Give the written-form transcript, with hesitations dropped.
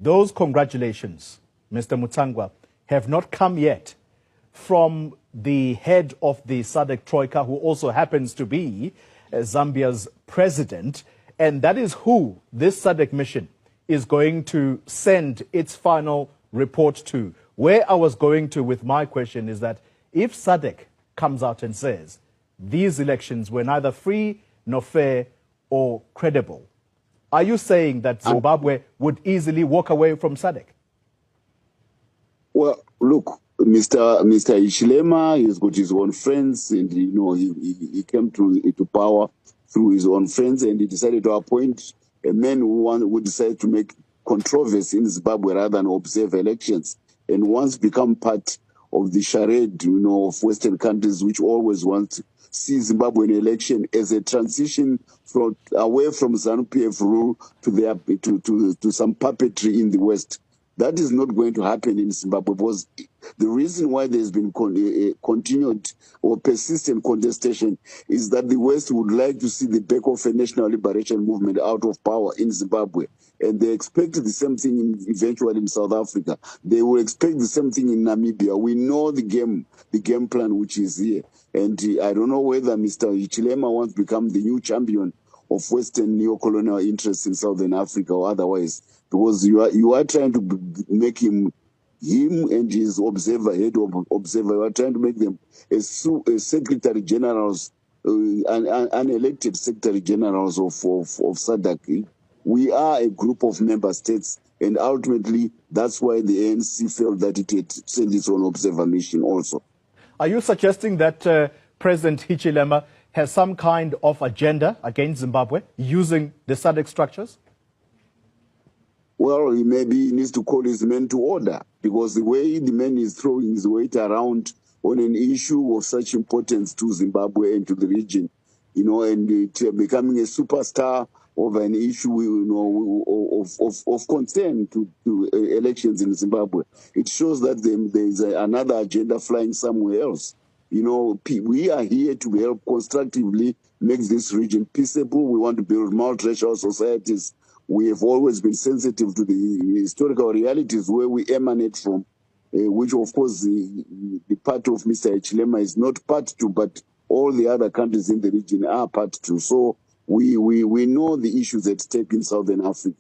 those congratulations, Mr. Mutsangwa, have not come yet from the head of the SADC Troika, who also happens to be Zambia's president. And that is who this SADC mission is going to send its final report to. Where I was going to with my question is that if SADC comes out and says these elections were neither free nor fair or credible, are you saying that Zimbabwe would easily walk away from SADC? Well, look, Mr. Hichilema, he's got his own friends, and he came to power through his own friends, and he decided to appoint a man who decided to make controversy in Zimbabwe rather than observe elections, and once become part of the charade, of Western countries which always want to see Zimbabwean election as a transition away from ZANU-PF rule to some puppetry in the West. That is not going to happen in Zimbabwe, because the reason why there's been continued or persistent contestation is that the West would like to see the back of a national liberation movement out of power in Zimbabwe. And they expect the same thing eventually in South Africa. They will expect the same thing in Namibia. We know the game plan which is here. And I don't know whether Mr. Hichilema wants to become the new champion of Western neo-colonial interests in Southern Africa or otherwise, because you are trying to make him and his head of observer, you are trying to make them as secretary generals, unelected secretary generals of SADC. We are a group of member states, and ultimately that's why the ANC felt that it had sent its own observer mission also. Are you suggesting that President Hichilema has some kind of agenda against Zimbabwe using the SADC structures? Well, he needs to call his men to order, because the way the man is throwing his weight around on an issue of such importance to Zimbabwe and to the region, and becoming a superstar of an issue, of concern to elections in Zimbabwe, it shows that there is another agenda flying somewhere else. We are here to help constructively make this region peaceable. We want to build multiracial societies. We have always been sensitive to the historical realities where we emanate from, which, of course, the part of Mr. Hichilema is not part to, but all the other countries in the region are part to. So we know the issues at stake in Southern Africa.